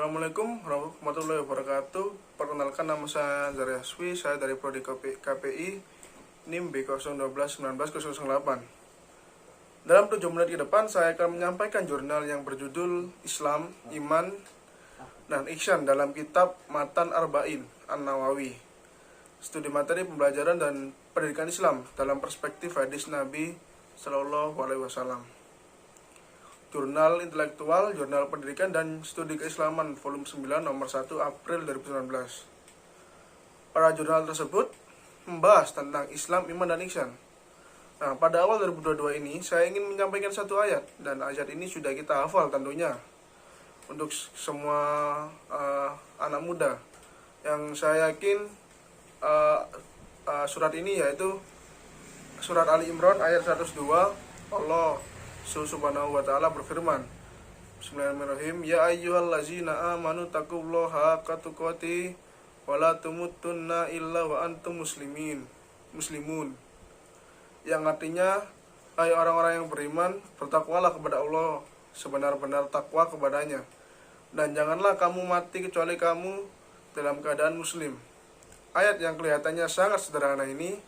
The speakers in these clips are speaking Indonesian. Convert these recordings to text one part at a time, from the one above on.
Assalamualaikum warahmatullahi wabarakatuh. Perkenalkan, nama saya Zari Haswi. Saya dari Prodi KPI NIM B0121908. Dalam 7 menit ke depan saya akan menyampaikan jurnal yang berjudul Islam, Iman, dan Ihsan dalam kitab Matan Arba'in An-Nawawi. Studi materi pembelajaran dan pendidikan Islam dalam perspektif hadis Nabi Sallallahu Alaihi Wasallam. Jurnal Intelektual, Jurnal Pendidikan dan Studi Keislaman Volume 9 nomor 1 April 2019. Pada jurnal tersebut membahas tentang Islam, Iman, dan Ihsan. Nah, pada awal 2022 ini saya ingin menyampaikan satu ayat, dan ayat ini sudah kita hafal tentunya untuk semua anak muda. Yang saya yakin surat ini yaitu surat Ali Imran ayat 102. Allah Subhanahu wa ta'ala berfirman, Bismillahirrahmanirrahim, Ya ayyuhallazina amanu taqullaha haqqa tuqatih wa la tamutunna illa wa antum muslimun. Yang artinya, hai orang-orang yang beriman, bertakwalah kepada Allah sebenar-benar takwa kepadanya, dan janganlah kamu mati kecuali kamu dalam keadaan muslim. Ayat yang kelihatannya sangat sederhana ini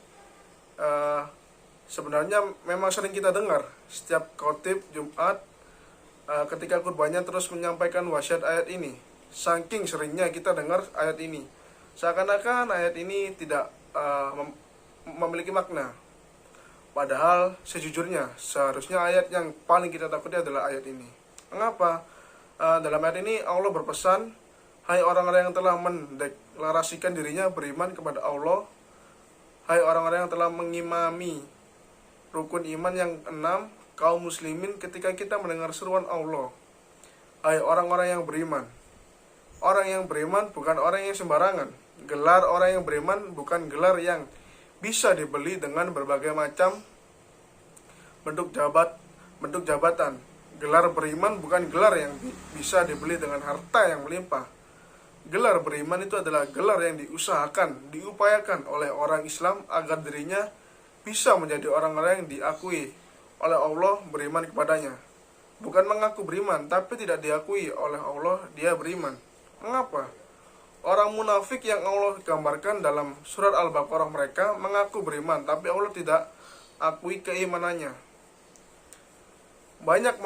sebenarnya memang sering kita dengar setiap khotib Jumat ketika khutbahnya terus menyampaikan wasiat ayat ini. Saking seringnya kita dengar ayat ini, seakan-akan ayat ini tidak memiliki makna. Padahal sejujurnya seharusnya ayat yang paling kita takuti adalah ayat ini. Mengapa? Dalam ayat ini Allah berpesan, hai orang-orang yang telah mendeklarasikan dirinya beriman kepada Allah, hai orang-orang yang telah mengimami rukun iman yang 6, kaum muslimin, ketika kita mendengar seruan Allah, hai orang-orang yang beriman. Orang yang beriman bukan orang yang sembarangan. Gelar orang yang beriman bukan gelar yang bisa dibeli dengan berbagai macam bentuk jabatan. Gelar beriman bukan gelar yang bisa dibeli dengan harta yang melimpah. Gelar beriman itu adalah gelar yang diusahakan, diupayakan oleh orang Islam agar dirinya bisa menjadi orang-orang yang diakui oleh Allah beriman kepadanya. Bukan mengaku beriman, tapi tidak diakui oleh Allah dia beriman. Mengapa? Orang munafik yang Allah gambarkan dalam surat Al-Baqarah, mereka mengaku beriman, tapi Allah tidak akui keimanannya. Banyak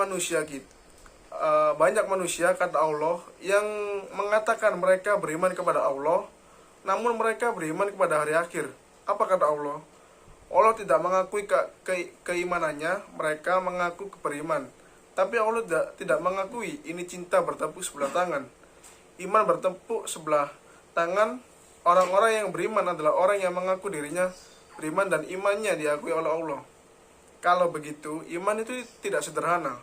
manusia kata Allah yang mengatakan mereka beriman kepada Allah, namun mereka beriman kepada hari akhir. Apa kata Allah? Allah tidak mengakui keimanannya, mereka mengaku beriman. Tapi Allah tidak mengakui ini cinta bertepuk sebelah tangan. Iman bertepuk sebelah tangan. Orang-orang yang beriman adalah orang yang mengaku dirinya beriman dan imannya diakui oleh Allah. Kalau begitu, iman itu tidak sederhana.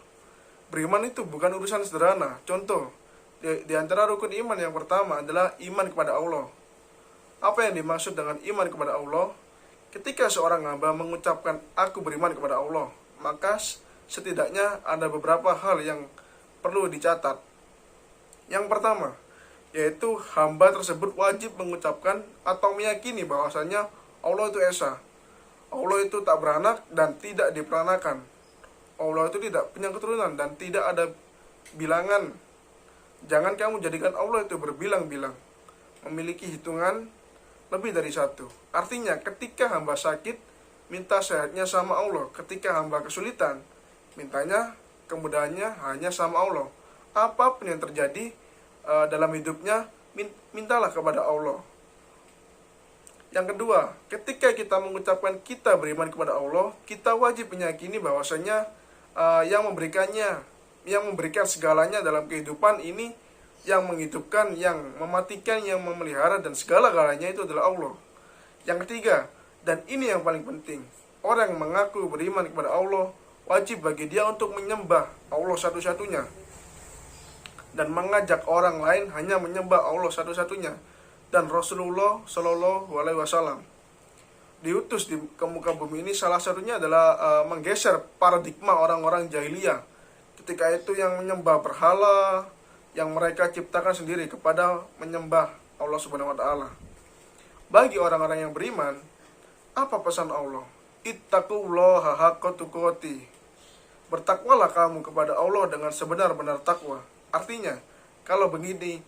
Beriman itu bukan urusan sederhana. Contoh, di antara rukun iman yang pertama adalah iman kepada Allah. Apa yang dimaksud dengan iman kepada Allah? Ketika seorang hamba mengucapkan aku beriman kepada Allah, maka setidaknya ada beberapa hal yang perlu dicatat. Yang pertama, yaitu hamba tersebut wajib mengucapkan atau meyakini bahwasanya Allah itu Esa. Allah itu tak beranak dan tidak diperanakan. Allah itu tidak punya keturunan dan tidak ada bilangan. Jangan kamu jadikan Allah itu berbilang-bilang, memiliki hitungan lebih dari satu. Artinya ketika hamba sakit, minta sehatnya sama Allah. Ketika hamba kesulitan, mintanya kemudahannya hanya sama Allah. Apapun yang terjadi dalam hidupnya, mintalah kepada Allah. Yang kedua, ketika kita mengucapkan kita beriman kepada Allah, kita wajib meyakini bahwasanya yang memberikan segalanya dalam kehidupan ini, yang menghidupkan, yang mematikan, yang memelihara, dan segala-galanya itu adalah Allah. Yang ketiga, dan ini yang paling penting, orang yang mengaku beriman kepada Allah, wajib bagi dia untuk menyembah Allah satu-satunya, dan mengajak orang lain hanya menyembah Allah satu-satunya. Dan Rasulullah Shallallahu Alaihi Wasallam diutus ke muka bumi ini salah satunya adalah menggeser paradigma orang-orang jahiliyah. Ketika itu yang menyembah berhala, yang mereka ciptakan sendiri, kepada menyembah Allah Subhanahu wa ta'ala. Bagi orang-orang yang beriman, apa pesan Allah? Ittaqullaha haqqa tuqatih. Bertakwalah kamu kepada Allah dengan sebenar-benar takwa. Artinya, Kalau begini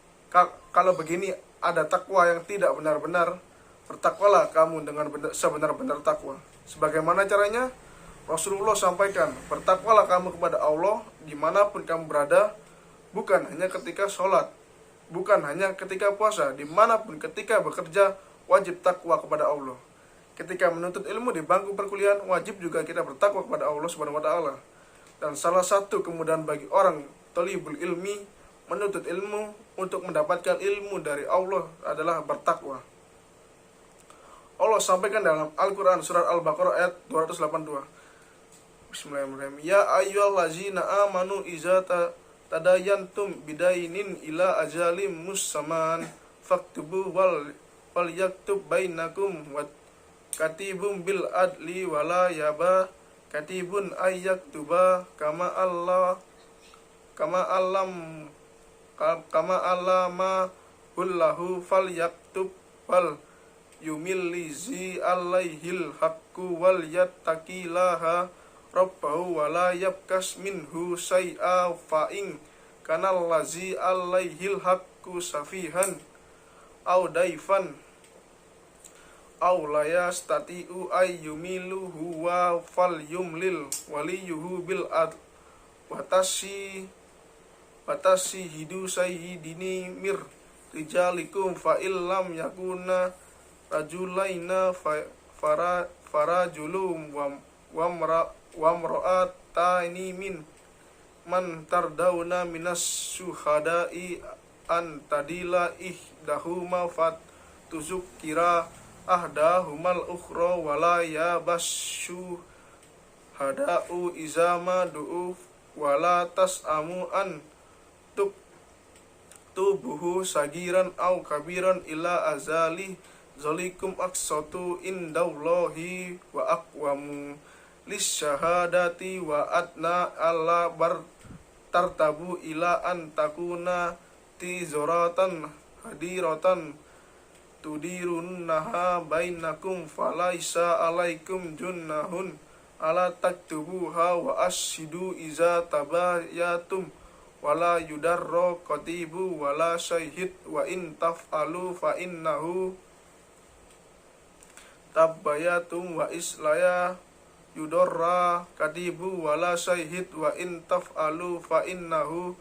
ada takwa yang tidak benar-benar, bertakwalah kamu dengan sebenar-benar takwa. Sebagaimana caranya Rasulullah sampaikan, bertakwalah kamu kepada Allah dimanapun kamu berada, bukan hanya ketika sholat, bukan hanya ketika puasa, dimanapun ketika bekerja, wajib takwa kepada Allah. Ketika menuntut ilmu di bangku perkuliahan, wajib juga kita bertakwa kepada Allah Subhanahu wa taala. Dan salah satu kemudahan bagi orang talibul ilmi, menuntut ilmu untuk mendapatkan ilmu dari Allah adalah bertakwa. Allah sampaikan dalam Al-Quran surat Al-Baqarah ayat 282. Bismillahirrahmanirrahim. Ya ayyuhallazina amanu iza tadayantum bidainin ila ajalim musamman faktubu wal yaktub bainakum wa katibum bil adli wala yaba katibun ayyaktuba kama allama hullahu fal yaktub wal yumillizi alaihil haqqu wal yattaqilaha rabbahu wala yabkas minhu say'a fa'ing kanallazi alaihil haqqu safihan au daifan aulaya stati'u ayyumilu huwa fal yumlil waliyuhu bil ad watasi hidu sayyidini mir rijalikum fa illam yakuna rajulaina farajulum wa mra'ataini min man tardawna minas syuhada'i an tadila ihdahuma fat tuzukira ahdahumal ukhra wala yabashu hada'u izama du'u wala tas'amu an tubuhu sagiran au kabiran ila azali zalikum aqsatu indallahi wa aqwamu lisyahadati wa adna alla bar tartabu ila an takuna tizoratan hadiratan tudirunnaha bainakum falaisa alaikum junnahun ala taktubuha wa ashidu iza tabayatum wala yudarro qatibu wala syahid wa in taf'alu fa innahu tabayatum wa islaya yudorra katibu wala syahid wa in taf'alu fa innahu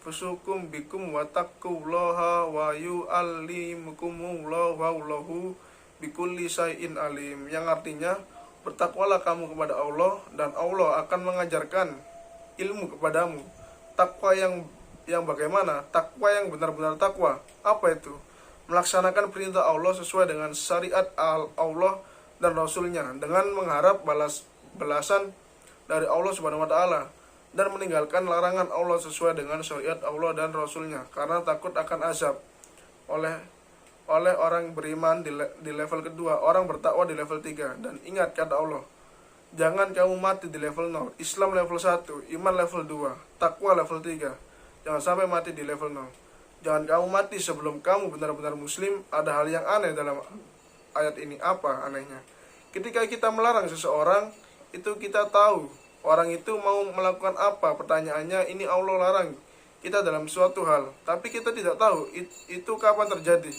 fusukum bikum wa taqullaha wa yu'allimukumullahu wallahu bikulli syai'in alim, yang artinya bertakwalah kamu kepada Allah dan Allah akan mengajarkan ilmu kepadamu. Takwa yang bagaimana? Takwa yang benar-benar takwa. Apa itu? Melaksanakan perintah Allah sesuai dengan syariat Allah dan Rasulnya dengan mengharap balasan dari Allah Subhanahu wa taala dan meninggalkan larangan Allah sesuai dengan syariat Allah dan Rasulnya karena takut akan azab oleh orang beriman di level kedua, orang bertakwa di level 3. Dan ingat kata Allah, jangan kamu mati di level 0, Islam level 1, iman level 2, takwa level 3. Jangan sampai mati di level 0. Jangan kamu mati sebelum kamu benar-benar muslim. Ada hal yang aneh dalam ayat ini. Apa anehnya? Ketika kita melarang seseorang, itu kita tahu orang itu mau melakukan apa. Pertanyaannya, ini Allah larang kita dalam suatu hal, tapi kita tidak tahu itu kapan terjadi.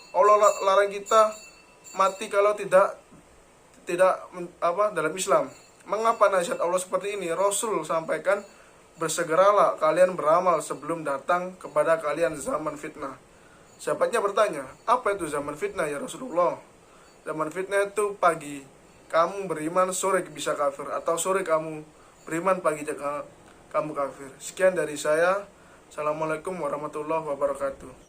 Allah larang kita mati kalau tidak dalam Islam. Mengapa nasihat Allah seperti ini? Rasul sampaikan, bersegeralah kalian beramal sebelum datang kepada kalian zaman fitnah. Sahabatnya bertanya, apa itu zaman fitnah ya Rasulullah? Zaman fitnah itu pagi kamu beriman, sore bisa kafir, atau sore kamu beriman, pagi kamu kafir. Sekian dari saya. Assalamualaikum warahmatullahi wabarakatuh.